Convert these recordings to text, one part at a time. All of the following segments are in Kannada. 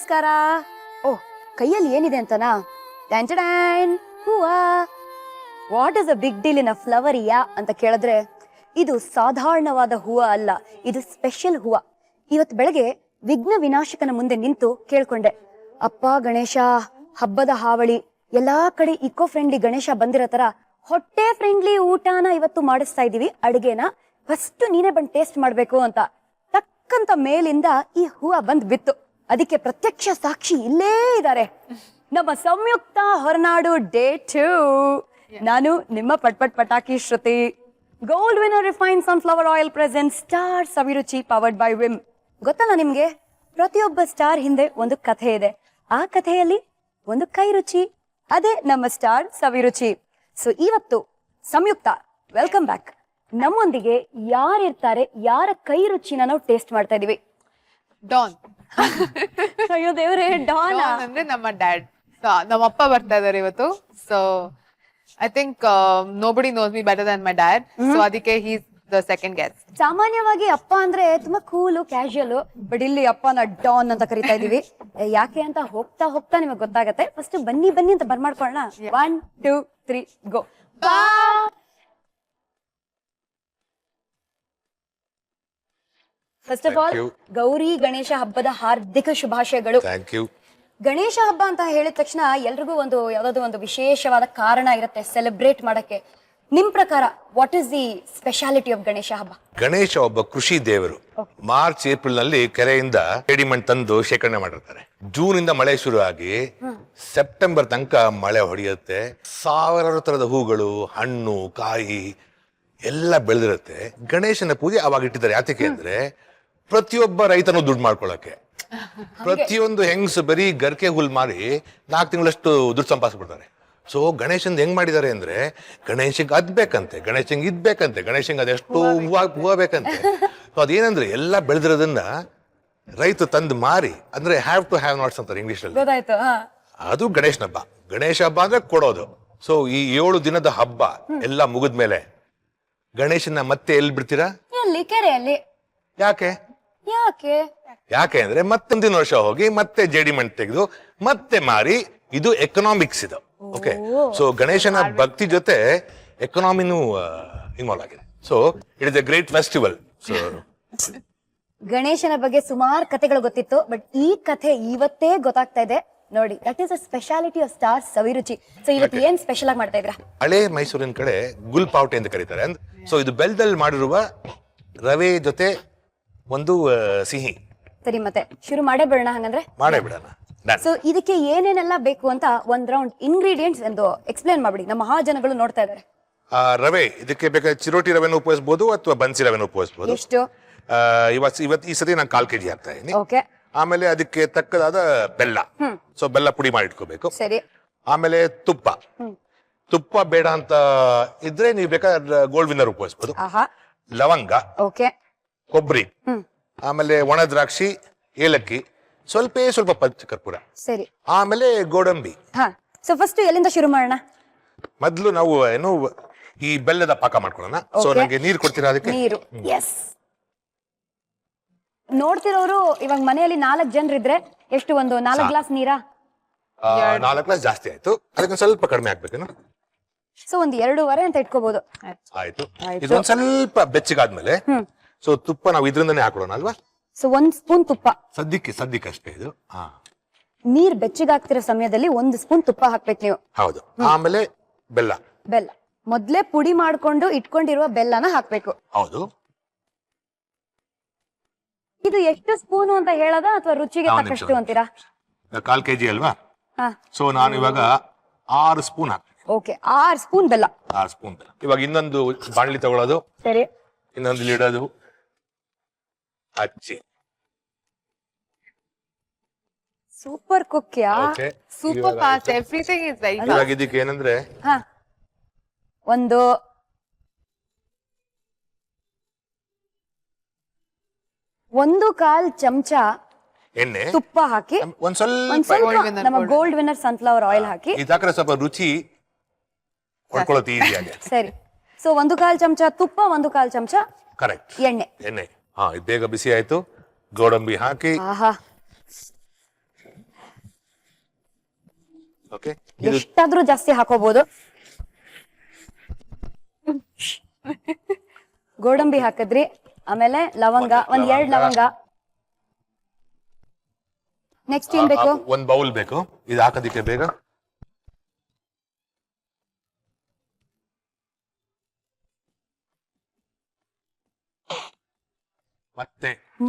ನಮಸ್ಕಾರ. ಓ, ಕೈಯಲ್ಲಿ ಏನಿದೆ ಅಂತನಾ? ಟ್ಯಾಂಟಡೈನ್, ಹೂವಾ. What is a big deal in a flower ಯಾ ಅಂತ ಕೇಳಿದ್ರೆ, ಇದು ಸಾಧಾರಣವಾದ ಹೂವ ಅಲ್ಲ, ಇದು ಸ್ಪೆಷಲ್ ಹೂವ. ಇವತ್ತು ಬೆಳಗ್ಗೆ ವಿಘ್ನ ವಿನಾಶಕನ ಮುಂದೆ ನಿಂತು ಕೇಳ್ಕೊಂಡೆ, ಅಪ್ಪ ಗಣೇಶ, ಹಬ್ಬದ ಹಾವಳಿ, ಎಲ್ಲಾ ಕಡೆ ಇಕೋ ಫ್ರೆಂಡ್ಲಿ ಗಣೇಶ ಬಂದಿರೋ ತರ ಹೊಟ್ಟೆ ಫ್ರೆಂಡ್ಲಿ ಊಟನ ಇವತ್ತು ಮಾಡಿಸ್ತಾ ಇದೀವಿ, ಅಡುಗೆನ ಫಸ್ಟ್ ನೀನೇ ಬಂದು ಟೇಸ್ಟ್ ಮಾಡ್ಬೇಕು ಅಂತ. ಟಕ್ಕಂತ ಮೇಲಿಂದ ಈ ಹೂವ ಬಂದ್ ಬಿತ್ತು. ಅದಕ್ಕೆ ಪ್ರತ್ಯಕ್ಷ ಸಾಕ್ಷಿ ಇಲ್ಲೇ ಇದ್ದಾರೆ, ನಮ್ಮ ಸಂಯುಕ್ತ ಹೊರನಾಡು ಡೇ 2. ನಾನು ನಿಮ್ಮ ಪಟ್ಪಟ್ ಪಟಾಕಿ Shruti. Gold Winner refine sunflower oil present star Saviruchi powered by Vim. ಗೊತ್ತಲ್ಲ ನಿಮ್ಗೆ, ಪ್ರತಿಯೊಬ್ಬ ಸ್ಟಾರ್ ಹಿಂದೆ ಒಂದು ಕಥೆ ಇದೆ. ಆ ಕಥೆಯಲ್ಲಿ ಒಂದು ಕೈ ರುಚಿ, ಅದೇ ನಮ್ಮ ಸ್ಟಾರ್ ಸವಿರುಚಿ. ಸೊ ಇವತ್ತು ಸಂಯುಕ್ತ, ವೆಲ್ಕಮ್ ಬ್ಯಾಕ್. ನಮ್ಮೊಂದಿಗೆ ಯಾರಿರ್ತಾರೆ, ಯಾರ ಕೈ ರುಚಿನ ನಾವು ಟೇಸ್ಟ್ ಮಾಡ್ತಾ ಇದೀವಿ? ಡಾನ್. ಅಯ್ಯೋ ದೇವ್ರೆ, ಡಾನ್ ಅಂದ್ರೆ ನಮ್ಮ ಡ್ಯಾಡ್. ನಮ್ಮ ಅಪ್ಪ ಬರ್ತಾ ಇದಾರೆ ಇವತ್ತು. So I think nobody knows me better than my dad. So ಅದಕ್ಕೆ ಹೀಸ್ ದ ಸೆಕೆಂಡ್ ಗೆಸ್ಟ್. ಸಾಮಾನ್ಯವಾಗಿ ಅಪ್ಪ ಅಂದ್ರೆ ತುಂಬಾ ಕೂಲು, ಕ್ಯಾಶುಯಲ್, ಬಟ್ ಇಲ್ಲಿ ಅಪ್ಪನ ಡಾನ್ ಅಂತ ಕರಿತಾ ಇದೀವಿ. ಯಾಕೆ ಅಂತ ಹೋಗ್ತಾ ಹೋಗ್ತಾ ನಿಮಗೆ ಗೊತ್ತಾಗತ್ತೆ. ಫಸ್ಟ್ ಬನ್ನಿ ಬನ್ನಿ ಅಂತ ಬರ್ಮಾಡ್ಕೊಳ್ಳೋಣ. 1 2 3 go. First of all, Gauri Ganesha ಹಬ್ಬದ ಹಾರ್ದಿಕ ಶುಭಾಶಯಗಳು. ಗಣೇಶ ಹಬ್ಬ ಅಂತ ಹೇಳಿದ ತಕ್ಷಣ ಎಲ್ರಿಗೂ ಒಂದು ಯಾವ್ದಾದ್ರು ಒಂದು ವಿಶೇಷವಾದ ಕಾರಣ ಇರುತ್ತೆ ಸೆಲೆಬ್ರೇಟ್ ಮಾಡಕ್ಕೆ. ನಿಮ್ ಪ್ರಕಾರ what is the speciality of Ganesha ಹಬ್ಬ? ಗಣೇಶ ಒಬ್ಬ ಕೃಷಿ ದೇವರು. ಮಾರ್ಚ್ ಏಪ್ರಿಲ್ ನಲ್ಲಿ ಕೆರೆಯಿಂದ ರೆಡಿಮೆಂಟ್ ತಂದು ಶೇಖರಣೆ ಮಾಡಿರ್ತಾರೆ. ಜೂನ್ ಇಂದ ಮಳೆ ಶುರು ಆಗಿ ಸೆಪ್ಟೆಂಬರ್ ತನಕ ಮಳೆ ಹೊಡೆಯುತ್ತೆ. ಸಾವಿರಾರು ತರದ ಹೂಗಳು, ಹಣ್ಣು, ಕಾಯಿ ಎಲ್ಲ ಬೆಳೆದಿರುತ್ತೆ. ಗಣೇಶನ ಪೂಜೆ ಅವಾಗ ಇಟ್ಟಿದ್ದಾರೆ. ಯಾತಕ್ಕೆ ಅಂದ್ರೆ ಪ್ರತಿಯೊಬ್ಬ ರೈತನು ದುಡ್ಡು ಮಾಡ್ಕೊಳಕ್ಕೆ. ಪ್ರತಿಯೊಂದು ಹೆಂಗ್ಸ್ ಬರೀ ಗರ್ಕೆ ಹುಲ್ ಮಾರಿ 4 ತಿಂಗಳಷ್ಟು ದುಡ್ಡು ಸಂಪಾದಿಸ್ಬಿಡ್ತಾರೆ. ಸೊ ಗಣೇಶನ್ ಹೆಂಗ್ ಮಾಡಿದ್ದಾರೆ ಅಂದ್ರೆ, ಗಣೇಶಂಗ್ ಅದ್ಬೇಕಂತೆ, ಗಣೇಶಂಗ್ ಇದ್ಬೇಕಂತೆ, ಗಣೇಶಂಗ್ ಅದೆಷ್ಟು ಹೂವ ಬೇಕಂತೆ. ಸೊ ಅದೇನಂದ್ರೆ ಎಲ್ಲ ಬೆಳೆದಿರೋದನ್ನ ರೈತ ತಂದು ಮಾರಿ, ಅಂದ್ರೆ ಹ್ಯಾವ್ ಟು ಹ್ಯಾವ್ ನಾಟ್ಸ್ ಅಂತಾರೆ ಇಂಗ್ಲಿಷ್ ಅಲ್ಲಿ. ಅದು ಗಣೇಶನ ಹಬ್ಬ. ಗಣೇಶ ಹಬ್ಬ ಅಂದ್ರೆ ಕೊಡೋದು. ಸೊ ಈ 7 ದಿನದ ಹಬ್ಬ ಎಲ್ಲ ಮುಗಿದ್ಮೇಲೆ ಗಣೇಶನ ಮತ್ತೆ ಎಲ್ಲಿ ಬಿಡ್ತೀರಾ? ಎಲ್ಲಿ? ಕೆರೆಯಲ್ಲಿ. ಯಾಕೆ? ಯಾಕೆ ಅಂದ್ರೆ ಮತ್ತೊಂದಿನ ವರ್ಷ ಹೋಗಿ ಮತ್ತೆ ಜೇಡಿಮೆಂಟ್ ತೆಗೆದು ಮತ್ತೆ ಮಾರಿ. ಇದು ಎಕನಾಮಿಕ್ಸ್ ಇದು. ಓಕೆ. ಸೊ ಗಣೇಶನ ಭಕ್ತಿ ಜೊತೆ ಎಕನಾಮಿನೂ ಇನ್ವಾಲ್ವ್ ಆಗಿದೆ. So it is A great festival. So ಗಣೇಶನ ಬಗ್ಗೆ ಸುಮಾರು ಕಥೆಗಳು ಗೊತ್ತಿತ್ತು, ಬಟ್ ಈ ಕಥೆ ಇವತ್ತೇ ಗೊತ್ತಾಗ್ತಾ ಇದೆ ನೋಡಿ. That is a speciality off star Saviruchi. So ಇವತ್ತು ಏನ್ ಸ್ಪೆಷಲ್ ಆಗಿ ಮಾಡ್ತಾ ಇದ್ರ? ಹಳೆ ಮೈಸೂರಿನ ಕಡೆ ಗುಲ್ ಪಾವಟೆ ಅಂತ ಕರೀತಾರೆ. ಸೊ ಇದು ಬೆಲ್ಲದಲ್ಲಿ ಮಾಡಿರುವ ರವೆ ಜೊತೆ ಒಂದು ಸಿಹಿ. ಸರಿ, ಮತ್ತೆ ಶುರು ಮಾಡೇ ಬಿಡೋಣ ಹಂಗಂದ್ರೆ? ಮಾಡೇ ಬಿಡೋಣ. ಸೊ ಇದಕ್ಕೆ ಏನೇನೆಲ್ಲ ಬೇಕು ಅಂತ ಒಂದ್ ರೌಂಡ್ ಇಂಗ್ರೀಡಿಯೆಂಟ್ಸ್ ಎಂದು ಎಕ್ಸ್ಪ್ಲೇನ್ ಮಾಡ್ಬಿಡಿ, ನಮ್ಮ ಮಹಾಜನಗಳು ನೋಡ್ತಾ ಇದಾರೆ. ರವೆ ಇದಕ್ಕೆ ಬೇಕಾದ್ರೆ ಚಿರೋಟಿ ರವೆನ ಉಪಯೋಗಿಸಬಹುದು ಅಥವಾ ಬನ್ಸಿ ರವೆನ ಉಪಯೋಗಿಸಬಹುದು. ಎಷ್ಟು? ಇವತ್ತು ಈ ಸತಿ ನಾನು 1/4 kg ಹಾಕ್ತಾ ಇದೀನಿ. ಓಕೆ. ಆಮೇಲೆ ಅದಕ್ಕೆ ತಕ್ಕದಾದ ಬೆಲ್ಲ. ಸೊ ಬೆಲ್ಲ ಪುಡಿ ಮಾಡಿ ಇಟ್ಕೋಬೇಕು. ಸರಿ. ಆಮೇಲೆ ತುಪ್ಪ ಬೇಡ ಅಂತ ಇದ್ರೆ ನೀವು ಬೇಕಾದ್ರೆ ಗೋಲ್ಡ್ ವಿನ್ನರ್ ಉಪಯೋಗಿಸಬಹುದು. ಲವಂಗ, ಓಕೆ, ಕೊಬ್ಬರಿ, ಆಮೇಲೆ ಒಣ ದ್ರಾಕ್ಷಿ, ಏಲಕ್ಕಿ, ಸ್ವಲ್ಪ ಪಚ್ಚ ಕರ್ಪೂರ. ಸರಿ. ಆಮೇಲೆ ಗೋಡಂಬಿ. ಸೊ ಫಸ್ಟ್ ಎಲ್ಲಿಂದ ಶುರು ಮಾಡೋಣ? ಮೊದ್ಲು ನಾವು ಏನು ಈ ಬೆಲ್ಲದ ಪಾಕ ಮಾಡ್ಕೊಳ್ಳೋಣ. ಸೊ ನಂಗೆ ನೀರು ಕೊಡ್ತೀರಾ ಅದಕ್ಕೆ? ನೀರು. ಎಸ್. ನೋಡ್ತಿರೋರು ಇವಾಗ ಮನೆಯಲ್ಲಿ 4 ಜನರಿದ್ರೆ ಎಷ್ಟು, ಒಂದು 4 ಗ್ಲಾಸ್ ನೀರಾ? 4 ಗ್ಲಾಸ್ ಜಾಸ್ತಿ ಆಯ್ತು, ಅದಕ್ಕೆ ಸ್ವಲ್ಪ ಕಡಿಮೆ ಆಗ್ಬೇಕೇನು? ಸೊ ಒಂದು 2.5 ಅಂತ ಇಟ್ಕೋಬಹುದು. ಆಯ್ತು. ಇದೊಂದ್ ಸ್ವಲ್ಪ ಬೆಚ್ಚಗಾದ್ಮೇಲೆ ಸೊ ತುಪ್ಪ ನಾವು ಇದ್ರಿಂದನೇ ಹಾಕೊಳ್ಳೋಣ ಅಲ್ವಾ? ಸೊ 1 ಸ್ಪೂನ್ ತುಪ್ಪ. ಸದ್ಯಕ್ಕೆ ಅಷ್ಟೇ ಇದು. ನೀರ್ ಬೆಚ್ಚಗಾಗ್ತಿರೋ ಸಮಯದಲ್ಲಿ 1 ಸ್ಪೂನ್ ತುಪ್ಪ ಹಾಕ್ಬೇಕು ನೀವು. ಹೌದು. ಆಮೇಲೆ ಬೆಲ್ಲ ಮೊದ್ಲೇ ಪುಡಿ ಮಾಡ್ಕೊಂಡು ಇಟ್ಕೊಂಡಿರುವ ಬೆಲ್ಲನ ಹಾಕ್ಬೇಕು. ಹೌದು. ಇದು ಎಷ್ಟು ಸ್ಪೂನ್ ಅಂತ ಹೇಳೋದಾ ಅಥವಾ ರುಚಿಗೆ ತಕ್ಕಷ್ಟು ಅಂತೀರಾ? 1/4 kg ಅಲ್ವಾ? ಸೊ ನಾನು ಇವಾಗ 6 ಸ್ಪೂನ್ ಹಾಕ್ತೀನಿ. ಓಕೆ, 6 ಸ್ಪೂನ್ ಬೆಲ್ಲ. 6 ಸ್ಪೂನ್ ಬೆಲ್ಲ. ಇವಾಗ ಇನ್ನೊಂದು ಬಾಣಲಿ ತಗೊಳ್ಳೋದು. ಸರಿ. ಇನ್ನೊಂದು ಇಡೋದು, ಹಚ್ಚಿ. Super cook yeah. Super fast. Everything is very fast. ಇವಾಗ ಇದಕ್ಕೆ ಏನಂದ್ರೆ ಒಂದು 1/4 ಚಮಚ ಎಣ್ಣೆ, ತುಪ್ಪ ಹಾಕಿ, ಒಂದ್ ಸ್ವಲ್ಪ ನಮ್ಮ ಗೋಲ್ಡ್ ವಿನ್ನರ್ ಸನ್ಫ್ಲವರ್ ಆಯಿಲ್ ಹಾಕಿ. ಇದಾಕ್ರೆ ಸ್ವಲ್ಪ ರುಚಿ ಹೊಡ್ಕೊಳ್ಳೋದು ಈಸಿಯಾಗಿ. ಸರಿ. ಸೊ 1/4 ಚಮಚ ತುಪ್ಪ, 1/4 ಚಮಚ ಕರೆಕ್ಟ್ ಎಣ್ಣೆ. ಇದು ಬೇಗ ಬಿಸಿ ಆಯ್ತು. ಗೋಡಂಬಿ ಹಾಕಿ, ಓಕೆ ಇದು ಎಷ್ಟಾದ್ರೂ ಜಾಸ್ತಿ ಹಾಕೋಬಹುದು. ಗೋಡಂಬಿ ಹಾಕಿದ್ರಿ, ಆಮೇಲೆ ಲವಂಗ, ಒಂದ್ 2 ಲವಂಗ. ನೆಕ್ಸ್ಟ್ ಏನ್ ಬೇಕು? ಒಂದ್ ಬೌಲ್ ಬೇಕು ಇದು ಹಾಕೋದಿಕ್ಕೆ ಬೇಗ.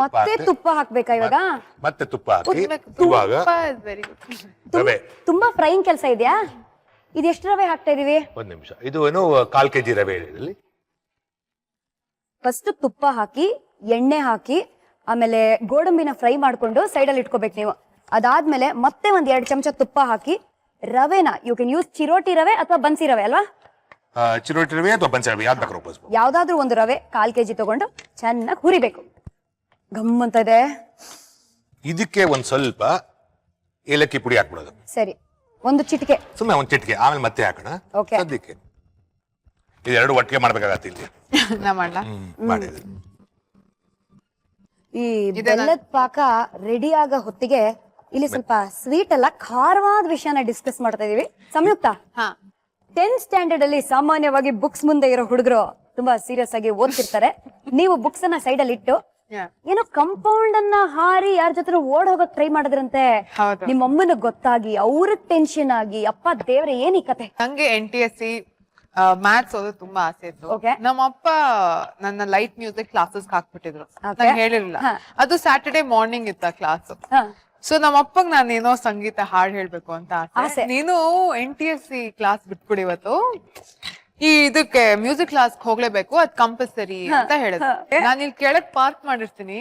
ಮತ್ತೆ ತುಪ್ಪ ಹಾಕ್ಬೇಕಾ ಇವಾಗ? ಮತ್ತೆ ತುಪ್ಪ ಹಾಕಿ ಇವಾಗ ವೆರಿ ಗುಡ್. ರವೆ. ತುಂಬಾ ಫ್ರೈಯಿಂಗ್ ಕೆಲಸ ಇದೆಯಾ? ಇದು ಎಷ್ಟು ರವೆ ಹಾಕ್ತಾ ಇದೀವಿ? ಒಂದ್ ನಿಮಿಷ, ಇದು ಏನು 1/4 kg ರವೆ ಇದೆ ಇದರಲ್ಲಿ. ಫಸ್ಟ್ ತುಪ್ಪ ಹಾಕಿ, ಎಣ್ಣೆ ಹಾಕಿ, ಆಮೇಲೆ ಗೋಡಂಬಿನ ಫ್ರೈ ಮಾಡ್ಕೊಂಡು ಸೈಡ್ ಅಲ್ಲಿ ಇಟ್ಕೋಬೇಕು ನೀವು. ಅದಾದ್ಮೇಲೆ ಮತ್ತೆ ಒಂದ್ 2 ಚಮಚ ತುಪ್ಪ ಹಾಕಿ ರವೆನ, ಯು ಕ್ಯಾನ್ ಯೂಸ್ ಚಿರೋಟಿ ರವೆ ಅಥವಾ ಬನ್ಸಿ ರವೆ ಅಲ್ವಾ? ಚಿರೋಟಿ ರವೆ ಅಥವಾ ಬನ್ಸಿ ರವೆ ಯಾವ್ದು ಬೇಕಾದ್ರೂ ಉಪಯೋಗಿಸಬಹುದು. ಯಾವ್ದಾದ್ರು ಒಂದು ರವೆ 1/4 kg ತಗೊಂಡು ಚೆನ್ನಾಗಿ ಹುರಿಬೇಕು. ಗಮ್ ಅಂತ ಇದೆ. ಇದಕ್ಕೆ ಒಂದ್ ಸ್ವಲ್ಪ ಏಲಕ್ಕಿ ಪುಡಿ ಹಾಕ್ಬಿಡೋದು. ಸರಿ, ಒಂದು ಚಿಟಿಕೆ. ಸುಮ್ಮನೆ ಒಂದ್ ಚಿಟಿಕೆ, ಆಮೇಲೆ ಮತ್ತೆ ಹಾಕೋಣ. Okay. ಸದ್ಯಕ್ಕೆ ಇದೆರಡು ಒಟ್ಟಿಗೆ ಮಾಡ್ಬೇಕಾಗತ್ತೆ ಇಲ್ಲಿ. ನಾ ಮಾಡ್ಲಾ? ಮಾಡಿದೆ. ಈ ಬೆಲ್ಲದ ಪಾಕ ರೆಡಿ ಆಗೋ ಹೊತ್ತಿಗೆ ಇಲ್ಲಿ ಸ್ವಲ್ಪ ಸ್ವೀಟ್ ಅಲ್ಲ ಖಾರವಾದ ವಿಷಯನ ಡಿಸ್ಕಸ್ ಮಾಡ್ತಾ ಇದೀವಿ. ಸಂಯುಕ್ತ, ಹಾ 10th ಸ್ಟ್ಯಾಂಡರ್ಡ್ ಅಲ್ಲಿ ಸಾಮಾನ್ಯವಾಗಿ ಬುಕ್ಸ್ ಮುಂದೆ ಇರೋ ಹುಡುಗರು ತುಂಬಾ ಸೀರಿಯಸ್ ಆಗಿ ಓದ್ತಿರ್ತಾರೆ. ನೀವು ಬುಕ್ಸ್ ಅನ್ನ ಸೈಡ್ ಅಲ್ಲಿ ಇಟ್ಟು ಏನೋ ಕಂಪೌಂಡ್ ಅನ್ನ ಹಾರಿ ಯಾರ ಜೊತೆ ಓಡ್ ಹೋಗಕ್ ಟ್ರೈ ಮಾಡಿದ್ರಂತೆ. ಹೌದು. ನಿಮ್ಮಮ್ಮನ ಗೊತ್ತಾಗಿ ಅವ್ರಿಗೆ ಟೆನ್ಷನ್ ಆಗಿ, ಅಪ್ಪ ದೇವ್ರೆ ಏನ್ ಈ ಕತೆ? ನಂಗೆ NTSC ಮ್ಯಾಥ್ಸ್ ಓದೋದು ತುಂಬಾ ಆಸೆ ಇತ್ತು. Okay. ನಮ್ಮಪ್ಪ ನನ್ನ ಲೈಟ್ ಮ್ಯೂಸಿಕ್ ಕ್ಲಾಸಸ್ ಹಾಕ್ಬಿಟ್ಟಿದ್ರು. Okay. ನಂಗೆ ಹೇಳಿರ್ಲಿಲ್ಲ. ಅದು ಸ್ಯಾಟರ್ಡೆ ಮಾರ್ನಿಂಗ್ ಇತ್ತ ಕ್ಲಾಸ್. ಹ. ಸೊ ನಮ್ಮಪ್ಪಗ್ ನಾನೇನೋ ಸಂಗೀತ ಹಾಡ್ ಹೇಳ್ಬೇಕು ಅಂತ ಆಸೆ. ಆಸೆ. ನೀನು NTSC ಕ್ಲಾಸ್ ಬಿಟ್ಬಿಡಿ ಇವತ್ತು, ಈ ಇದಕ್ಕೆ ಮ್ಯೂಸಿಕ್ ಕ್ಲಾಸ್ ಹೋಗ್ಲೇಬೇಕು, ಅದ್ ಕಂಪಲ್ಸರಿ ಅಂತ ಹೇಳಿದ್ರು. ನಾನು ಇಲ್ಲಿ ಕೆಳಗ್ ಪಾರ್ಕ್ ಮಾಡಿರ್ತೀನಿ,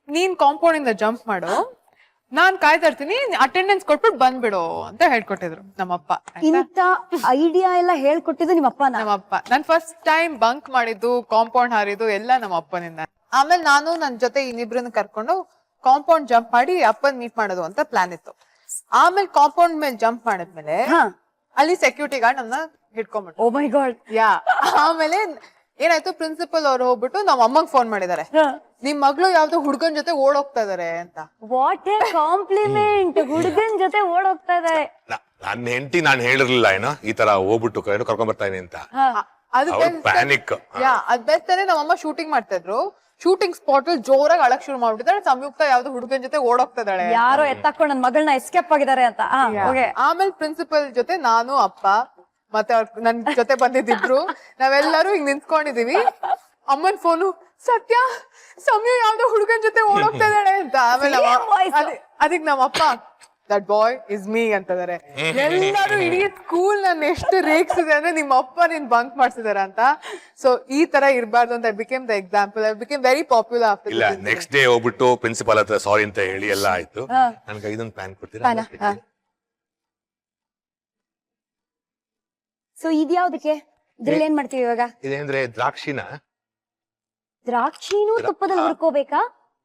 ನೀನ್ ಕಾಂಪೌಂಡ್ ಇಂದ ಜಂಪ್ ಮಾಡು, ನಾನ್ ಕಾಯ್ತಾ ಇರ್ತೀನಿ, ಅಟೆಂಡೆನ್ಸ್ ಕೊಟ್ಬಿಟ್ಟು ಬಂದ್ಬಿಡು ಅಂತ ಹೇಳ್ಕೊಟ್ಟಿದ್ರು ನಮ್ಮಪ್ಪ. ಇಂತ ಐಡಿಯಾ ಎಲ್ಲ ಹೇಳ್ಕೊಟ್ಟಿದ್ದು ನಿಮ್ಮಪ್ಪನ? ನಮ್ಮಪ್ಪ. ನಾನ್ ಫಸ್ಟ್ ಟೈಮ್ ಬಂಕ್ ಮಾಡಿದ್ದು, ಕಾಂಪೌಂಡ್ ಹಾರಿದ್ದು ಎಲ್ಲ ನಮ್ಮ ಅಪ್ಪನಿಂದ. ಆಮೇಲೆ ನಾನು ನನ್ ಜೊತೆ ಇನ್ನಿಬ್ರನ್ನ ಕರ್ಕೊಂಡು ಕಾಂಪೌಂಡ್ ಜಂಪ್ ಮಾಡಿ ಅಪ್ಪನ್ ಮೀಟ್ ಮಾಡೋದು ಅಂತ ಪ್ಲಾನ್ ಇತ್ತು. ಆಮೇಲೆ ಕಾಂಪೌಂಡ್ ಮೇಲೆ ಜಂಪ್ ಮಾಡಿದ್ಮೇಲೆ ಅಲ್ಲಿ ಸೆಕ್ಯೂರಿಟಿ ಗಾರ್ಡ್ ನನ್ನ ಹಿಡ್ಕೊಂಡ್ಬಿಟ್ಟು. ಓ ಮೈ ಗಾಡ್. ಯಾ. ಆಮೇಲೆ ಏನಾಯ್ತು, ಪ್ರಿನ್ಸಿಪಲ್ ಅವ್ರು ಹೋಗ್ಬಿಟ್ಟು ನಾವ್ ಅಮ್ಮಗ್ ಫೋನ್ ಮಾಡಿದಾರೆ, ನಿಮ್ ಮಗಳು ಯಾವ್ದೋ ಹುಡ್ಗನ್ ಜೊತೆ ಓಡೋಗ್ತಾ ಇದಾರೆ ಅಂತ. What a compliment! ಹುಡುಗನ್ ಜೊತೆ ಓಡೋಗ್ತಾ ಇದಾರೆ. ನನ್ನ ಹೆಂಡತಿ ನಾನು ಹೇಳಿರ್ಲಿಲ್ಲ ಏನೋ ಈ ತರ ಹೋಗ್ಬಿಟ್ಟು ಕರ್ಕೊಂಡ್ ಬರ್ತಾ ಇದೀನಿ ಅಂತ. ಅದು ಪ್ಯಾನಿಕ್. ಯಾ, ಅದ್ ಬೆಸ್ತಾನೆ ನಮ್ಮಮ್ಮ ಶೂಟಿಂಗ್ ಮಾಡ್ತಾ ಇದ್ರು. ಶೂಟಿಂಗ್ ಸ್ಪಾಟ್ ಅಲ್ಲಿ ಜೋರಾಗಿ ಅಳಕ್ ಶುರು ಮಾಡ್ಬಿಟ್ಟಿದ್ದಾರೆ, ಸಂಯುಕ್ತ ಯಾವ್ದೋ ಹುಡುಗನ್ ಜೊತೆ ಓಡೋಗ್ತಾ ಇದ್ದಾಳೆ, ಯಾರೋ ಎತ್ತಾಕೊಂಡು ನನ್ ಮಗಳನ್ನ ಎಸ್ಕೇಪ್ ಆಗಿದ್ದಾರೆ ಅಂತ. ಆಮೇಲೆ ಪ್ರಿನ್ಸಿಪಲ್ ಜೊತೆ ನಾನು, ಅಪ್ಪ ಮತ್ತೆ ನನ್ ಜೊತೆ ಬಂದಿದ್ರು ನಾವೆಲ್ಲರೂ ಹಿಂಗ್ ನಿಂತ್ಕೊಂಡಿದೀವಿ. ಅಮ್ಮನ್ ಫೋನು, ಸತ್ಯ ಸಮಯ ಯಾವ್ದೋ ಹುಡುಗನ್ ಜೊತೆ ಓಡೋಗ್ತಾ ಇದ್ದಾಳೆ ಅಂತ. ಆಮೇಲೆ ಅದಕ್ ನಮ್ಮಪ್ಪ, ದಟ್ ಬಾಯ್ ಇಸ್ ಮೀ ಅಂತದಾರೆ. ಎಲ್ಲರೂ ಇಡೀ ಸ್ಕೂಲ್ ನನ್ನ ಎಷ್ಟು ರೇಗ್ಸಿದೆ ಅಂದ್ರೆ ನಿಮ್ಮ ಅಪ್ಪ ನೀನ್ ಬಂಕ್ ಮಾಡ್ಸಿದಾರ ಅಂತ. ಸೊ ಈ ತರ ಇರಬಾರ್ದು ಅಂತ became the example. I became very popular after. ಇಲ್ಲ, ನೆಕ್ಸ್ಟ್ ಡೇ ಹೋಗ್ಬಿಟ್ಟು ಪ್ರಿನ್ಸಿಪಾಲ್ ಹತ್ರ ಸಾರಿ ಅಂತ ಹೇಳಿ ಎಲ್ಲ ಆಯ್ತು. ನನ್ಗೆ ಇದೊಂದು ಪ್ಯಾನ್ ಕೊಡ್ತೀರಾ? ಸೊ ಇದ್ಯಾವ್ದಕ್ಕೆ? ಇದ್ರಲ್ಲಿ ಏನ್ ಮಾಡ್ತೀವಿ ಇವಾಗ? ಇದೇಂದ್ರೆ ದ್ರಾಕ್ಷಿನ ದ್ರಾಕ್ಷಿನೂ ತುಪ್ಪದಲ್ಲಿ ಹುರ್ಕೋಬೇಕಾ?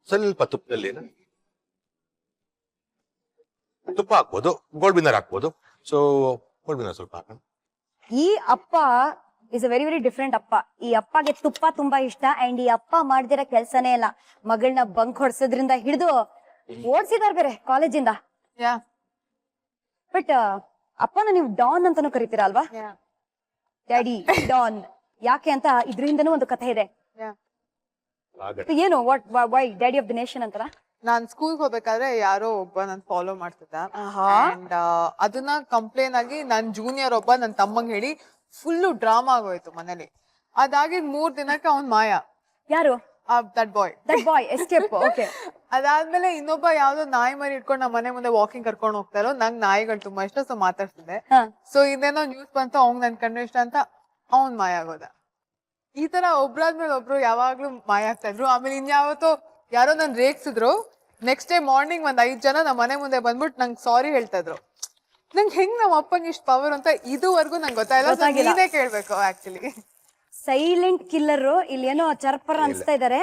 ಸ್ವಲ್ಪ ತುಪ್ಪದಲ್ಲಿ ತುಪ್ಪ ಹಾಕ್ಬೋದು, ಗೋಲ್ಬಿನರ್ ಹಾಕ್ಬೋದು. ಸೊ ಗೋಲ್ಬಿನರ್ ಸ್ವಲ್ಪ ಹಾಕೋಣ. ಈ ಅಪ್ಪ is a very very different ಅಪ್ಪ. ಈ ಅಪ್ಪಗೆ ತುಪ್ಪ ತುಂಬಾ ಇಷ್ಟ. ಅಂಡ್ ಈ ಅಪ್ಪ ಮಾಡ್ದಿರೋ ಕೆಲ್ಸನೇ ಇಲ್ಲ. ಮಗಳನ್ನ ಬಂಕ್ ಹೊಡ್ಸೋದ್ರಿಂದ ಹಿಡಿದು ಓಡ್ಸಿದಾರ್ ಬೇರೆ ಕಾಲೇಜಿಂದ. ಬಟ್ ಅಪ್ಪನ ನೀವು ಡಾನ್ ಅಂತಾನು ಕರಿತೀರಾ ಅಲ್ವಾ? Daddy Don. ಯಾಕೆ ಅಂತ ಇದ್ರಿಂದನೂ ಒಂದು ಕಥೆ ಇದೆ. ಏನು what Y daddy of the nation ಅಂತಾರ? ನಾನ್ ಸ್ಕೂಲ್ ಹೋಗ್ಬೇಕಾದ್ರೆ ಯಾರೋ ಒಬ್ಬ ನನ್ ಫಾಲೋ ಮಾಡ್ತಿದ್ದ. ಅಂಡ್ ಅದನ್ನ ಕಂಪ್ಲೇನ್ ಆಗಿ ನನ್ ಜೂನಿಯರ್ ಒಬ್ಬ ನನ್ ತಮ್ಮಂಗ್ ಹೇಳಿ ಫುಲ್ ಡ್ರಾಮಾ ಆಗೋಯ್ತು ಮನೇಲಿ. ಅದಾಗಿದ್ 3 ದಿನಕ್ಕೆ ಅವ್ನ್ ಮಾಯ. ಯಾರು? That boy. ಎಸ್ಕೇಪ್. ಓಕೆ. ಅದಾದ್ಮೇಲೆ ಇನ್ನೊಬ್ಬ ಯಾವ್ದೋ ನಾಯಿ ಮರಿ ಇಟ್ಕೊಂಡು ನಮ್ಮ ಮನೆ ಮುಂದೆ ವಾಕಿಂಗ್ ಕರ್ಕೊಂಡು ಹೋಗ್ತಾರೋ. ನಂಗ್ ನಾಯಿಗಳು ತುಂಬಾ ಇಷ್ಟ, ಸೊ ಮಾತಾಡ್ತಿದ್ದೆ. ಸೊ ಇನ್ನೇನೋ ನ್ಯೂಸ್ ಬಂತು, ಅವ್ನ್ ನನ್ ಕಂಡ್ರೆ ಇಷ್ಟ ಅಂತ ಅವ್ನ್ ಮಾಯ ಆಗೋದ. ಈ ತರ ಒಬ್ರಾದ್ಮೇಲೆ ಒಬ್ರು ಯಾವಾಗ್ಲೂ ಮಾಯ ಆಗ್ತಾ ಇದ್ರು. ಆಮೇಲೆ ಇನ್ಯಾವತ್ತೋ ಯಾರೋ ನನ್ ರೇಗ್ಸಿದ್ರು. ನೆಕ್ಸ್ಟ್ ಡೇ ಮಾರ್ನಿಂಗ್ 5 ಜನ ನಮ್ಮ ಮನೆ ಮುಂದೆ ಬಂದ್ಬಿಟ್ಟು ನಂಗೆ ಸಾರಿ ಹೇಳ್ತಾ ಇದ್ರು. ನಂಗೆ ಹೆಂಗ್ ನಮ್ಮ ಅಪ್ಪಂಗೆ ಇಷ್ಟ ಪವರ್ ಅಂತ ಇದುವರೆಗೂ ನಂಗೆ ಗೊತ್ತಾಗಿಲ್ಲ. ನೀನೇ ಕೇಳ್ಬೇಕು ಆಕ್ಚುಲಿ. ಸೈಲೆಂಟ್ ಕಿಲ್ಲರ್ ಇಲ್ಲಿ ಏನೋ ಚರ್ಪರ ಅನ್ಸ್ತಾ ಇದಾರೆ.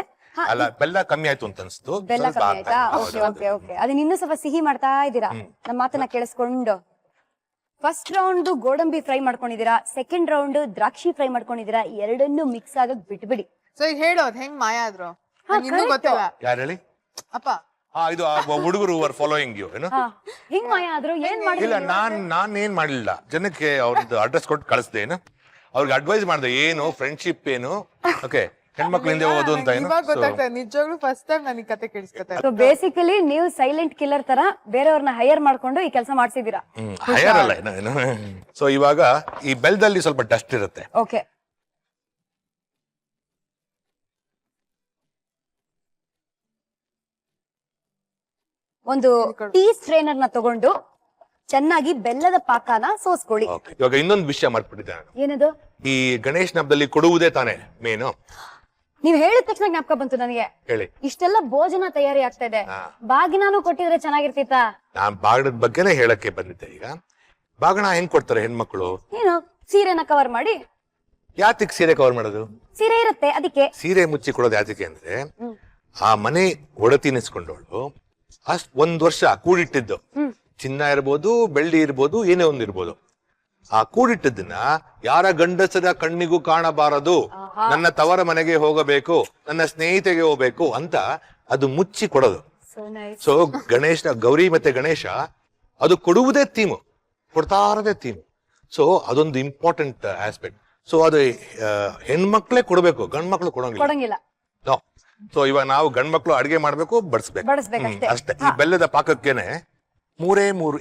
ಅಲ್ಲ, ಬೆಲ್ಲ ಕಮ್ಮಿ ಆಯ್ತು ಅಂತ ಅನ್ಸ್ತು. ಬೆಲ್ಲ ಕಮ್ಮಿ ಆಯ್ತಾ? Okay okay okay. ಅದನ್ನ ಇನ್ನೂ ಸ್ವಲ್ಪ ಸಿಹಿ ಮಾಡ್ತಾ ಇದ್ದೀರಾ ನಮ್ಮ ಮಾತನ್ನ ಕೇಳಿಸ್ಕೊಂಡು. ಫಸ್ಟ್ ರೌಂಡ್ ಗೋಡಂಬಿ ಫ್ರೈ ಮಾಡ್ಕೊಂಡಿದೀರಾ, ಸೆಕೆಂಡ್ ರೌಂಡ್ ದ್ರಾಕ್ಷಿ ಫ್ರೈ ಮಾಡ್ಕೊಂಡಿದೀರಾ. ಎರಡನ್ನೂ ಮಿಕ್ಸ್ ಆಗಕ್ ಬಿಟ್ಬಿಡಿ. ಸೊ ಈಗ ಹೇಳೋದ್ ಹೆಂಗ್ ಮಾಯ ಆದ್ರು ಇನ್ನೂ ಗೊತ್ತಿಲ್ಲ. ಯಾರು ಹೇಳಿ? ಅಪ್ಪ ಇದು ಹುಡುಗರು ಆರ್ ಫಾಲೋಯಿಂಗ್ ಯು ಏನು ಹಿಂಗ್ ಮಾಯ ಆದ್ರು ಏನ್ ಮಾಡಿ ಇಲ್ಲ ನಾನ್ ಏನ್ ಮಾಡ್ಲಿಲ್ಲ ಜನಕ್ಕೆ ಅವ್ರದ್ದು ಅಡ್ರೆಸ್ ಕೊಟ್ಟು ಕಳಿಸ್ದೆ ಏನು ಅವ್ರಿಗೆ ಅಡ್ವೈಸ್ ಮಾಡ್ದೆ ಏನು ಫ್ರೆಂಡ್ಶಿಪ್ ಏನು ಓಕೆ ಹೆಣ್ಮಕ್ಳು ಹಿಂದೆ ಹೋಗೋದು ಅಂತ ಏನು ಇವಾಗ ಗೊತ್ತಾಗ್ತದೆ ನಿಜವಾಗ್ಲೂ ಫಸ್ಟ್ ಟೈಮ್ ನನಗೆ ಕತೆ ಕೇಳಿಸ್ಕೊತಾರೆ. ಸೊ ಬೇಸಿಕಲಿ ನೀವು ಸೈಲೆಂಟ್ ಕಿಲ್ಲರ್ ತರ ಬೇರೆಯವ್ರನ್ನ ಹೈಯರ್ ಮಾಡ್ಕೊಂಡು ಈ ಕೆಲಸ ಮಾಡ್ಸಿದೀರಾ. ಹೈಯರ್ ಅಲ್ಲ ಏನು ಸೊ ಇವಾಗ ಈ ಬೆಲ್ದಲ್ಲಿ ಸ್ವಲ್ಪ ಡಸ್ಟ್ ಇರುತ್ತೆ. ಓಕೆ, ಒಂದು ಟೀ ಸ್ಟ್ರೈನರ್ ನ ತಗೊಂಡು ಚೆನ್ನಾಗಿ ಬೆಲ್ಲದ ಪಾಕನ ಸೋಸ್ಕೊಳ್ಳಿ. Okay. ಇವಾಗ ಇನ್ನೊಂದು ವಿಷಯ ಮಾಡ್ಬಿಟ್ಟಿದ್ದೆ ನಾನು. ಏನದು? ಈ ಗಣೇಶ್ ಹಬ್ಬದಲ್ಲಿ ಕೊಡುವುದೇ ತಾನೇ ಮೇನು. ನೀವ್ ಹೇಳಿದ ತಕ್ಷಣ ಜ್ಞಾಪಕ ಬಂತು ನನಗೆ. ಹೇಳಿ. ಇಷ್ಟೆಲ್ಲ ಭೋಜನ ತಯಾರಿ ಆಗ್ತಾ ಇದೆ, ಬಾಗಿನಾನು ಕೊಟ್ಟಿದ್ರೆ ಚೆನ್ನಾಗಿರ್ತಿತ್ತ. ನಾನ್ ಬಾಗಣದ ಬಗ್ಗೆನೇ ಹೇಳಕ್ಕೆ ಬಂದಿದ್ದೆ. ಈಗ ಬಾಗಣ ಹೆಂಗ್ ಕೊಡ್ತಾರೆ ಹೆಣ್ಮಕ್ಳು? ಏನು ಸೀರೆನ ಕವರ್ ಮಾಡಿ. ಯಾತಿಕ್ ಸೀರೆ ಕವರ್ ಮಾಡೋದು? ಸೀರೆ ಇರುತ್ತೆ ಅದಕ್ಕೆ. ಸೀರೆ ಮುಚ್ಚಿ ಕೊಡೋದು ಯಾತಿಗೆ ಅಂದ್ರೆ ಆ ಮನೆ ಒಡತಿನಿಸ್ಕೊಂಡವಳು ಒಂದ್ ವರ್ಷ ಕೂಡಿಟ್ಟಿದ್ದು ಚಿನ್ನ ಇರ್ಬೋದು ಬೆಳ್ಳಿ ಇರ್ಬೋದು ಏನೇ ಒಂದ್ ಇರ್ಬೋದು ಆ ಕೂಡಿಟ್ಟದನ್ನ ಯಾರ ಗಂಡಸರ ಕಣ್ಣಿಗೂ ಕಾಣಬಾರದು, ನನ್ನ ತವರ ಮನೆಗೆ ಹೋಗಬೇಕು, ನನ್ನ ಸ್ನೇಹಿತೆಗೆ ಹೋಗ್ಬೇಕು ಅಂತ ಅದು ಮುಚ್ಚಿ ಕೊಡೋದು. ಸೊ ಗೌರಿ ಮತ್ತೆ ಗಣೇಶ ಅದು ಕೊಡುವುದೇ ಥೀಮು, ಕೊಡ್ತಾ ಇರೋದೇ ಥೀಮು. ಸೊ ಅದೊಂದು ಇಂಪಾರ್ಟೆಂಟ್ ಆಸ್ಪೆಕ್ಟ್. ಸೊ ಅದು ಹೆಣ್ಮಕ್ಳೇ ಕೊಡ್ಬೇಕು, ಗಂಡ್ಮಕ್ಳು ಕೊಡಂಗಿಲ್ಲ. ಸೊ ಇವಾಗ ನಾವು ಗಂಡ್ಮಕ್ಳು ಅಡಿಗೆ ಮಾಡ್ಬೇಕು, ಬಡಿಸ್ಬೇಕು ಬಡಿಸ್ಬೇಕಷ್ಟೇ. ಅಷ್ಟೇ. ಈ ಬೆಲ್ಲದ ಪಾಕಕ್ಕೇನೆ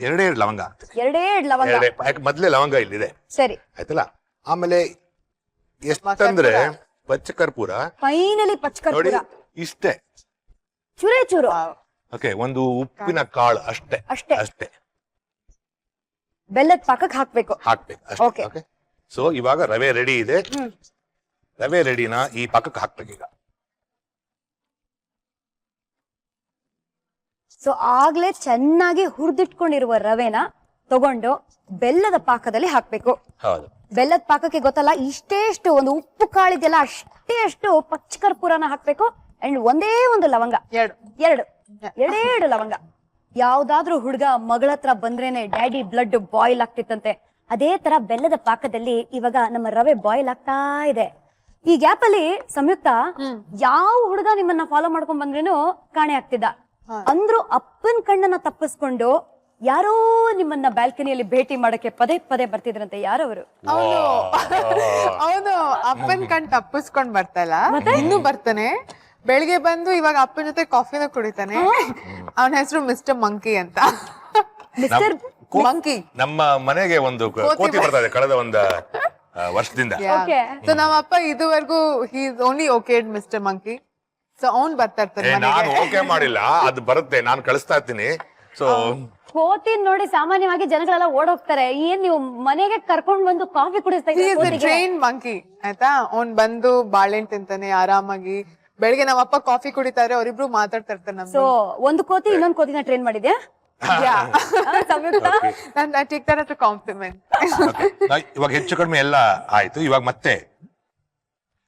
ಎರಡೇ ಲವಂಗ ಆಗ್ತದೆ. ಎರಡೇ ಲವಂಗ. ಯಾಕೆ ಮೊದ್ಲೇ ಲವಂಗ ಇಲ್ಲಿದೆ, ಸರಿ ಆಯ್ತಲ್ಲ. ಆಮೇಲೆ ಎಷ್ಟಂದ್ರೆ ಪಚ್ಚಕರ್ಪೂರ, ಫೈನಲಿ ನೋಡಿ ಪಚ್ಚಕರ್ಪೂರ ಇಷ್ಟೇ, ಚೂರೇ ಚೂರು. ಓಕೆ, ಒಂದು ಉಪ್ಪಿನ ಕಾಳು ಅಷ್ಟೇ ಅಷ್ಟೇ. ಅಷ್ಟೇ ಬೆಲ್ಲದ ಪಾಕಕ್ಕೆ ಹಾಕ್ಬೇಕು. ಹಾಕ್ಬೇಕು Okay. ಅಷ್ಟೇ. ಓಕೆ, ಸೊ ಇವಾಗ ರವೆ ರೆಡಿ ಇದೆ. ರವೆ ರೆಡಿನ ಈ ಪಾಕಕ್ಕೆ ಹಾಕ್ಬೇಕು. ಈಗ ಸೊ ಆಗ್ಲೇ ಚೆನ್ನಾಗಿ ಹುರಿದಿಟ್ಕೊಂಡಿರುವ ರವೆನ ತಗೊಂಡು ಬೆಲ್ಲದ ಪಾಕದಲ್ಲಿ ಹಾಕ್ಬೇಕು. ಹೌದು. ಬೆಲ್ಲದ ಪಾಕಕ್ಕೆ ಗೊತ್ತಲ್ಲ, ಇಷ್ಟೇಷ್ಟು ಒಂದು ಉಪ್ಪು ಕಾಳಿದೆಲ್ಲ ಅಷ್ಟೇ ಅಷ್ಟು ಪಚ್ಚಕರ್ಪೂರನ ಹಾಕ್ಬೇಕು. ಅಂಡ್ ಒಂದೇ ಒಂದು ಲವಂಗ, ಎರಡೇರಡು ಲವಂಗ. ಯಾವ್ದಾದ್ರೂ ಹುಡುಗ ಮಗಳ ಹತ್ರ ಬಂದ್ರೇನೆ ಡ್ಯಾಡಿ ಬ್ಲಡ್ ಬಾಯ್ಲ್ ಆಗ್ತಿತ್ತಂತೆ, ಅದೇ ತರ ಬೆಲ್ಲದ ಪಾಕದಲ್ಲಿ ಇವಾಗ ನಮ್ಮ ರವೆ ಬಾಯ್ಲ್ ಆಗ್ತಾ ಇದೆ. ಈ ಗ್ಯಾಪ್ ಅಲ್ಲಿ ಸಂಯುಕ್ತ ಯಾವ ಹುಡುಗ ನಿಮ್ಮನ್ನ ಫಾಲೋ ಮಾಡ್ಕೊಂಡ್ ಬಂದ್ರೇನು ಕಾಣೆ ಆಗ್ತಿದ್ದ. ಅಂದ್ರೂ ಅಪ್ಪನ್ ಕಣ್ಣನ್ನ ತಪ್ಪಿಸ್ಕೊಂಡು ಯಾರೋ ನಿಮ್ಮನ್ನ ಬ್ಯಾಲ್ಕನಿಯಲ್ಲಿ ಭೇಟಿ ಮಾಡಕ್ಕೆ ಪದೇ ಪದೇ ಬರ್ತಿದ್ರಂತೆ. ಯಾರವರು? ಅವನು ಅಪ್ಪನ್ ಕಣ್ ತಪ್ಪಿಸ್ಕೊಂಡ್ ಬರ್ತಲ್ಲ, ಇನ್ನೂ ಬರ್ತಾನೆ. ಬೆಳಿಗ್ಗೆ ಬಂದು ಇವಾಗ ಅಪ್ಪನ ಜೊತೆ ಕಾಫಿನ ಕುಡಿತಾನೆ. ಅವನ ಹೆಸರು ಮಿಸ್ಟರ್ ಮಂಕಿ ಅಂತ. Mister monkey. ನಮ್ಮ ಮನೆಗೆ ಒಂದು ಕೋತಿ ಬರ್ತದೆ ಕಳೆದ ಒಂದು ವರ್ಷದಿಂದ. ಸೊ ನಮ್ಮ ಅಪ್ಪ ಇದುವರೆಗೂ he is only okay mister monkey. So ಅವ್ನ್ ಬರ್ತಾ ಇರ್ತಾನೆ. ನಾನು ಓಕೆ ಮಾಡಿಲ್ಲ, ಅದು ಬರುತ್ತೆ, ನಾನು ಕಳಿಸ್ತಾ ಇರ್ತೀನಿ. ಸೊ ಕೋತಿ ನೋಡಿ ಸಾಮಾನ್ಯವಾಗಿ ಜನಗಳೆಲ್ಲ ಓಡೋಗ್ತಾರೆ. ಏನ್ ನೀವು ಮನೆಗೆ ಕರ್ಕೊಂಡ್ ಬಂದು ಕಾಫಿ ಕುಡಿಸ್ತಾ ಟ್ರೈನ್ ಮಂಕಿ ಆಯ್ತಾ. ಅವ್ನ್ ಬಂದು ಬಾಳೆಹಣ್ಣು ತಿಂತಾನೆ ಆರಾಮಾಗಿ. ಬೆಳಿಗ್ಗೆ ನಮ್ಮಪ್ಪ ಕಾಫಿ ಕುಡಿತಾರೆ, ಅವರಿಬ್ರು ಮಾತಾಡ್ತಾ ಇರ್ತಾರೆ. ಸೊ ಒಂದು ಕೋತಿ ಇನ್ನೊಂದು ಕೋತಿನ ಟ್ರೈನ್ ಮಾಡಿದ್ಯಾ? ನಾನು take that as a compliment. ಇವಾಗ ಹೆಚ್ಚು ಕಡಿಮೆ ಎಲ್ಲ ಆಯ್ತು. ಇವಾಗ ಮತ್ತೆ